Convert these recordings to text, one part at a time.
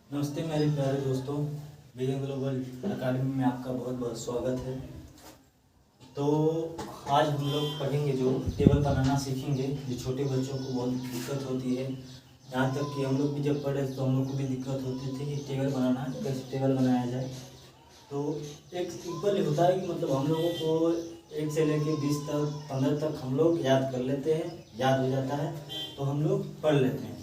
नमस्ते मेरे प्यारे दोस्तों, विजन ग्लोबल अकाडमी में आपका बहुत बहुत स्वागत है। तो आज हम लोग पढ़ेंगे, जो टेबल बनाना सीखेंगे। जो छोटे बच्चों को बहुत दिक्कत होती है, यहाँ तक कि हम लोग भी जब पढ़े तो हम लोग को भी दिक्कत होती थी कि टेबल बनाना, कैसे टेबल बनाया जाए। तो एक सिंपल होता है कि मतलब हम लोगों को 1 से लेकर 20 तक 15 तक हम लोग याद कर लेते हैं, याद हो जाता है तो हम लोग पढ़ लेते हैं।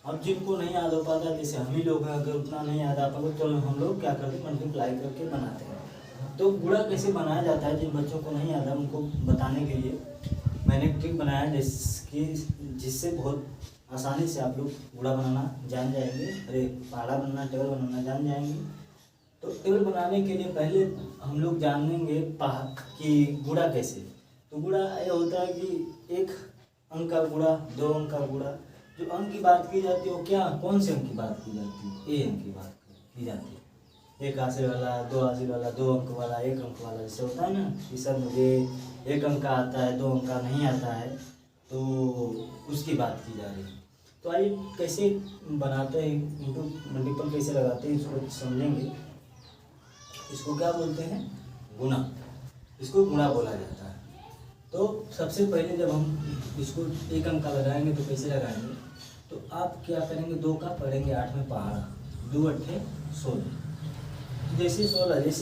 अब जिनको नहीं याद हो पाता, जैसे हम ही लोग हैं, अगर उतना नहीं याद आ पाता तो हम लोग क्या करते हैं, मल्टीप्लाई करके बनाते हैं। तो गुणा कैसे बनाया जाता है, जिन बच्चों को नहीं याद है उनको बताने के लिए मैंने एक ट्रिक बनाया जिससे बहुत आसानी से आप लोग गुणा बनाना जान जाएंगे, अरे पहाड़ा बनाना, टेबल बनाना जान जाएंगे। तो टेबल बनाने के लिए पहले हम लोग जानेंगे कि गुणा कैसे। तो गुणा ये होता है कि 1 अंक का गुणा, 2 अंक का गुणा। जो अंक की बात की जाती है वो क्या, कौन से अंक की बात की जाती है, ए अंक की बात की जाती है। 1 हासिल वाला, 2 हासिल वाला, 2 अंक वाला, 1 अंक वाला, जैसे होता है ना कि सर मुझे 1 अंक का आता है, 2 अंक का नहीं आता है, तो उसकी बात की जा रही है। तो आइए कैसे बनाते हैं, इनको मल्टीपल कैसे लगाते हैं इसको समझेंगे। इसको क्या बोलते हैं, गुणा। इसको गुणा बोला जाता है। तो सबसे पहले जब हम इसको 1 अंक का लगाएंगे तो कैसे लगाएंगे, तो आप क्या करेंगे, 2 का पढ़ेंगे 8 में पहाड़ा, 2 अट्ठे 16। जैसे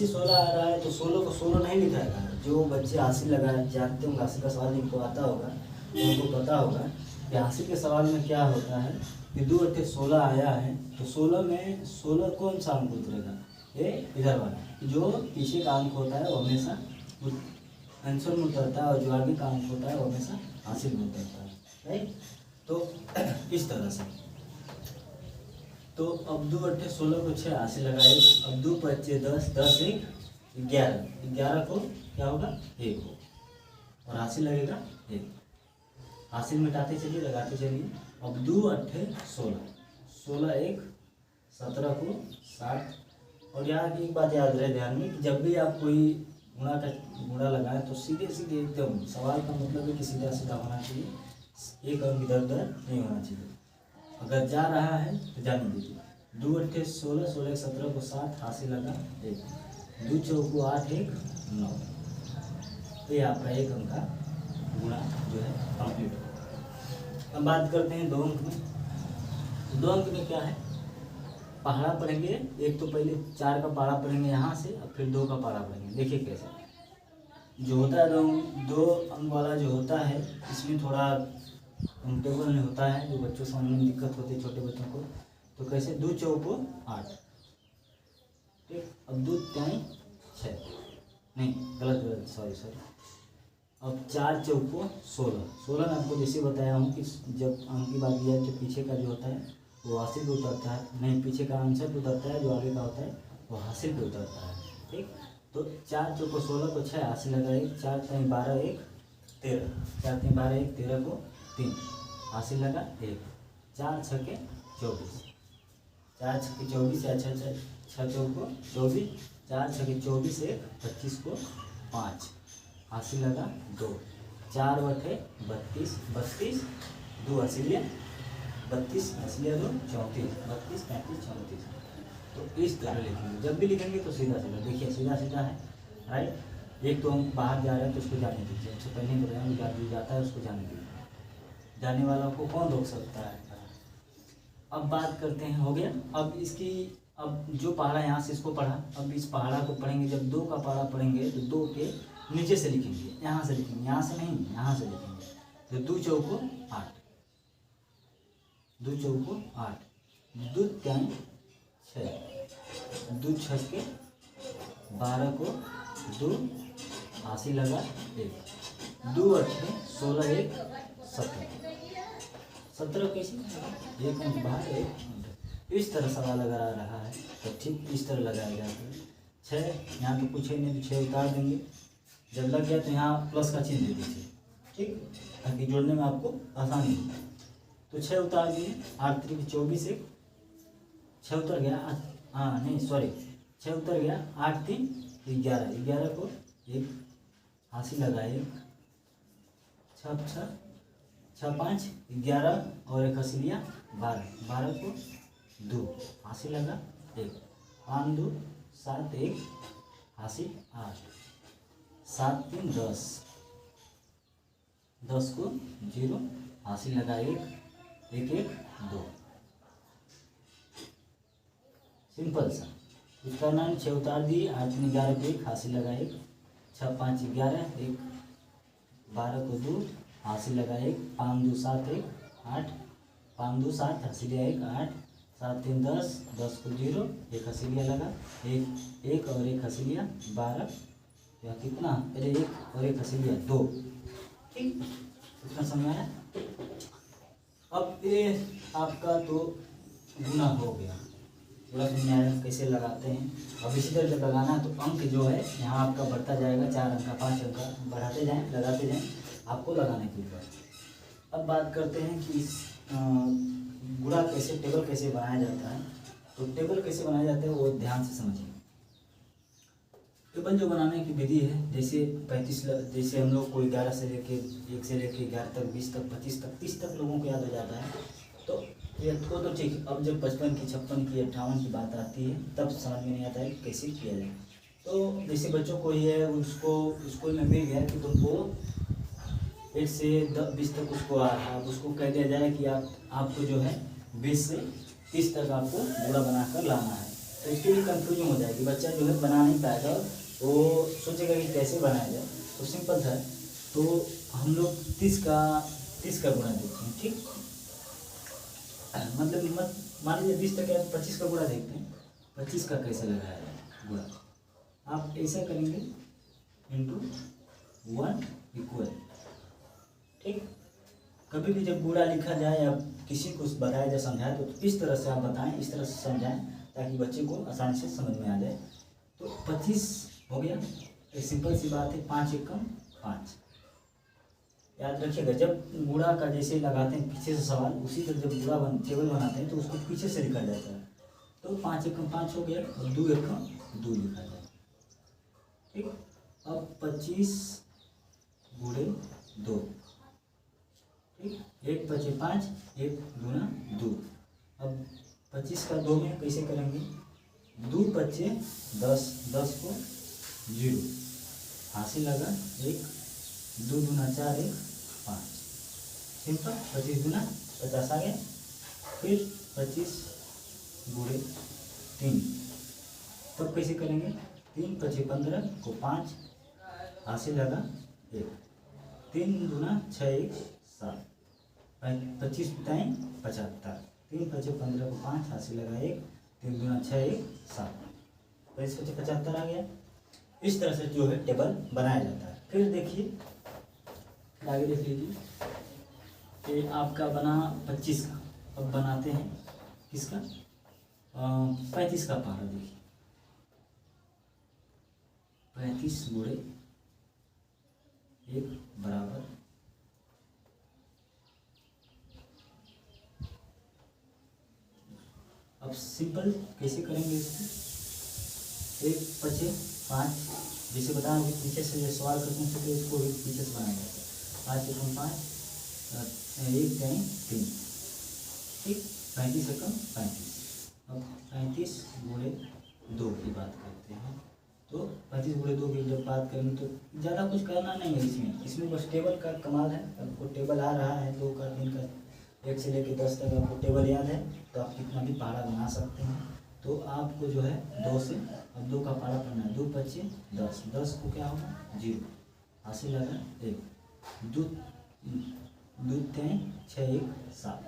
16 आ रहा है तो 16 को 16 नहीं लिखाएगा। जो बच्चे हासिल लगाए जानते होंगे, हासिल का सवाल जिनको आता होगा तो उनको पता होगा कि हासिल के सवाल में क्या होता है कि 2 अट्ठे 16 आया है तो 16 में 16 कौन सा अंक उतरेगा, ये इधर वाला। जो पीछे का अंक होता है वो हमेशा आंसर में उतरता है और जो आगे का अंक होता है वो हमेशा हासिल में उतरता है, राइट। तो इस तरह से। तो अब 2 अट्ठे 16 को 6 हासिल लगाए, अब 2 पच्चे 10, 10 1 11, 11 को क्या होगा 1 हो और हासिल लगेगा 1। हासिल मिटाते चलिए, लगाते चलिए। अब 2 अट्ठे 16, 16 1 17 को 60। और यहाँ की एक बात याद रहे ध्यान में कि जब भी आप कोई गुणा लगाए तो सीधे सीधे एकदम, सवाल का मतलब है कि सीधा सीधा होना चाहिए, 1 अंक इधर उधर नहीं होना चाहिए। अगर जा रहा है तो जाने दीजिए। 2 अट्ठे 16, 16 17 को 60, हासिल लगा 1, 2 चौको 8 1 9। तो ये आपका 1 अंक का गुणा जो है कंप्लीट हो। अब बात करते हैं 2 अंक में। 2 अंक में क्या है, पहाड़ा पढ़ेंगे। एक तो पहले 4 का पहाड़ा पढ़ेंगे यहाँ से, और फिर 2 का पहाड़ा पढ़ेंगे। देखिए कैसे जो होता है, 2 अंक वाला जो होता है इसमें थोड़ा टेबल में होता है, जो बच्चों समझने में दिक्कत होती है छोटे बच्चों को। तो कैसे, 2 चौको 8, ठीक। अब 2 3 6, नहीं गलत, सॉरी। अब 4 चौको 16, 16 में आपको जैसे बताया हूँ कि जब अंक की बात की जाए तो पीछे का जो होता है वो हासिल पे उतरता है, नहीं पीछे का आंसर पे उतरता है, जो आगे का होता है वो हासिल पे उतरता है, ठीक। तो 4 चौको 16 को 6 हासिल लगाए, 4 3 12 1 13, 4 3 12 1 13 को 3 हासिल लगा 1, 4 6 के 24, 4 6 के 24 या 6 चौको 24, 4 6 के 24 1 25 को 5 हासिल लगा 2, 4 बटे 32, 32 2 हासिल लिया 32 हासिल 2 34, 32 35 34। तो इस तरह लिखेंगे, जब भी लिखेंगे तो सीधा सीधा, देखिए सीधा सीधा है, राइट। एक तो हम बाहर जा रहे हैं तो उसको जाने दीजिए, उससे पहले ही बताया जो जाता है उसको जाने दीजिए, जाने वाला को कौन रोक सकता है। अब बात करते हैं, हो गया। अब इसकी, अब जो पहाड़ा यहाँ से इसको पढ़ा, अब इस पहाड़ा को पढ़ेंगे। जब 2 का पहाड़ा पढ़ेंगे तो 2 के नीचे से लिखेंगे, यहाँ से लिखेंगे, यहाँ से नहीं, यहाँ से लिखेंगे। तो 2 चौको 8, 2 चौको 8, 2 3 6, 2 6 के 12 को 2 हासिल लगा 1, 2 अट्ठे 16 1 17, 17 कैसे, 1 अंक बाहर 1 अंक। इस तरह सवाल अगर आ रहा है तो ठीक इस तरह लगाया जाता है। 6 यहाँ तो पूछे नहीं तो 6 उतार देंगे, जब लग गया तो यहाँ प्लस का चिन्ह दे दीजिए, ठीक, ताकि जोड़ने में आपको आसानी हो। तो 6 उतार दिए, 8 3 24 1, 6 उतर गया, हाँ नहीं सॉरी, 6 उतर गया, 8 3 11, 11 को 1 हासिल लगाए, 6 6 6 5 11 और 1 हासिल लिया 12, 12 को 2, हासिल लगा 1, 5 2 7, 1 हासिल 8, 7 3 10, 10 को 0, हासिल लगा 1, 1 1 2। सिंपल सा कुछ करना नहीं, 6 उतार दिए, 8 3 11 को 1, हासिल लगा 1, 6 5 11, 1 12 को 2, हासिल लगा 1, 5 2 7 1 8, 5 2 7 हासिल 1 8, 7 3 10, 10 को 0, 1 हसीलिया लगा, 1 1 और 1 हसीलिया 12, या कितना पहले 1 और 1 हसीलिया 2। ठीक, इतना समझ आया। अब ये आपका तो गुना हो गया, पूरा समझ आया कैसे लगाते हैं। अब इसी तरह जब लगाना है तो अंक जो है यहाँ आपका बढ़ता जाएगा, 4 अंक का 5 अंक का बढ़ाते जाएं, लगाते जाएं आपको लगाने के ऊपर। अब बात करते हैं कि इस गुणा कैसे, टेबल कैसे बनाया जाता है। तो टेबल कैसे बनाया जाता है वो ध्यान से समझिए। टेबल जो बनाने की विधि है, जैसे 35, जैसे हम लोग को 11 से लेके 1 से लेके 11 तक, 20 तक, 25 तक, 30 तक लोगों को याद हो जाता है। तो ये तो ठीक। अब जब 55 की, 56 की, 58 की बात आती है तब समझ में नहीं आता है कि कैसे किया जाए। तो जैसे बच्चों को ये उसको स्कूल में मिल गया कि तुमको 1 से 20 तक उसको आप उसको कह दिया जाए कि आपको जो है 20 से 30 तक आपको गुणा बनाकर लाना है। तो इसके लिए कंफ्यूजन हो जाएगी, बच्चा जो है बना नहीं पाएगा, वो सोचेगा कि कैसे बनाया जाए। तो सिंपल था, तो हम लोग 30 का गुणा देखते हैं। ठीक, मतलब मत मान लीजिए 20 तक है तो 25 का गुणा देखते हैं, 25 का कैसे लगाया जाए गुणा। आप ऐसा करेंगे इंटू 1 इक्वल। ठीक, कभी भी जब गुणा लिखा जाए या किसी को बताया जाए, समझाए तो इस तरह से आप बताएं, इस तरह से समझाएं ताकि बच्चे को आसानी से समझ में आ जाए। तो 25 हो गया, एक सिंपल सी बात है, 5 1 5। याद रखिएगा, जब गुणा का जैसे लगाते हैं पीछे से सवाल, उसी तरह जब गुणा टेबल बनाते हैं तो उसको पीछे से लिखा जाता है। तो 5 1 5 हो गया और 2 1 2 लिखा जाए। ठीक, अब 25 गुणे 2। ठीक, 1 5 5, 1 दूना 2। अब 25 का 2 में कैसे करेंगे, 2 5 10, 10 को 0, हासिल लगा 1, 2 दूना 4 1 5। सिंपल, 25 दूना 50 आ गया। फिर 25 गुणे 3, तब कैसे करेंगे, 3 5 15 को 5, हासिल लगा 1, 3 दूना 6 1 7, 25 पिताएँ 75, 3 5 15 को 5, हासिल लगा 1, 3 दूना 6 1 7, 25 25 75 आ गया। इस तरह से जो है टेबल बनाया जाता है। फिर देखिए आगे देख लीजिए कि आपका बना 25 का, अब बनाते हैं किसका, 35 का पहाड़ा। देखिए 35 गुणे 1 बराबर, अब सिंपल कैसे करेंगे इसको, 1 5 5, जैसे बताया कि पीछे से जो सवाल करते हैं तो इसको भी पीछे से बनाया जाता है। 5 1 5, 1 3। ठीक, 35 1 35। अब 35 गुणे 2 की बात करते हैं। तो 35 गुणे 2 की जब बात करेंगे तो ज़्यादा कुछ करना नहीं है इसमें बस टेबल का कमाल है। आपको टेबल आ रहा है 2 का 3 का 1 से लेकर 10 तक आपको टेबल याद है तो आप कितना भी पहाड़ा बना सकते हैं। तो आपको जो है 2 से, अब 2 का पहाड़ा पढ़ना है, 2 5 10, 10 को क्या होगा 0, हासिल लगा 1, 2 3 6 1 7,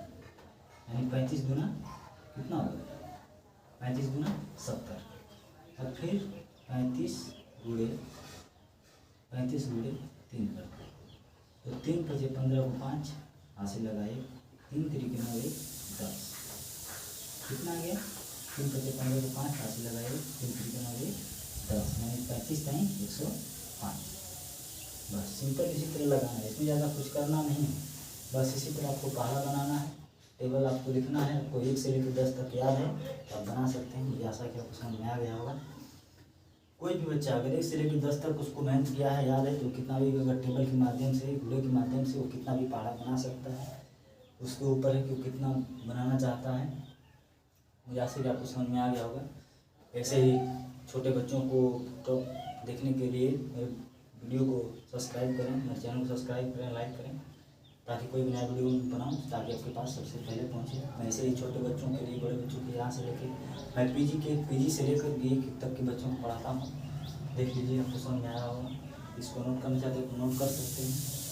यानी 35 गुना कितना होगा, 35 गुना 70। और फिर 35 गुणे 3 करते, तो 3 5 15 को 5, हासिल लगा 1, 3 3 के 9 1 10, कितना आ गया, 3 5 15 को 5, हासिल लगा 1, 3 3 के 9 1 10, यानी 35 टाइम 105। बस सिंपल इसी तरह लगाना है, इसमें ज़्यादा कुछ करना नहीं है। बस इसी तरह आपको पहाड़ा बनाना है, टेबल आपको लिखना है। आपको 1 से लेकर 10 तक याद है तो आप बना सकते हैं। मुझे आशा कि आपको समझ में आ गया होगा। कोई भी बच्चा अगर 1 से लेकर 10 तक उसको मेहनत किया है, याद है, तो कितना भी अगर टेबल के माध्यम से, गुणे के माध्यम से वो कितना भी पहाड़ा बना सकता है। उसके ऊपर है कि वो कितना बनाना चाहता है। मुझे आशा है कि आपको समझ में आ गया होगा। ऐसे ही छोटे बच्चों को तो देखने के लिए मेरे वीडियो को सब्सक्राइब करें, मेरे चैनल को सब्सक्राइब करें, लाइक करें, ताकि कोई भी नया वीडियो बनाऊँ ताकि आपके पास सबसे पहले पहुँचे। मैं ऐसे ही छोटे बच्चों के लिए, बड़े बच्चों के यहाँ से लेके मैं पीजी से लेकर BA तक के बच्चों को पढ़ाता हूँ। देख लीजिए, आपको समझ में आया होगा। इसको नोट करना चाहते हैं तो नोट कर सकते हैं।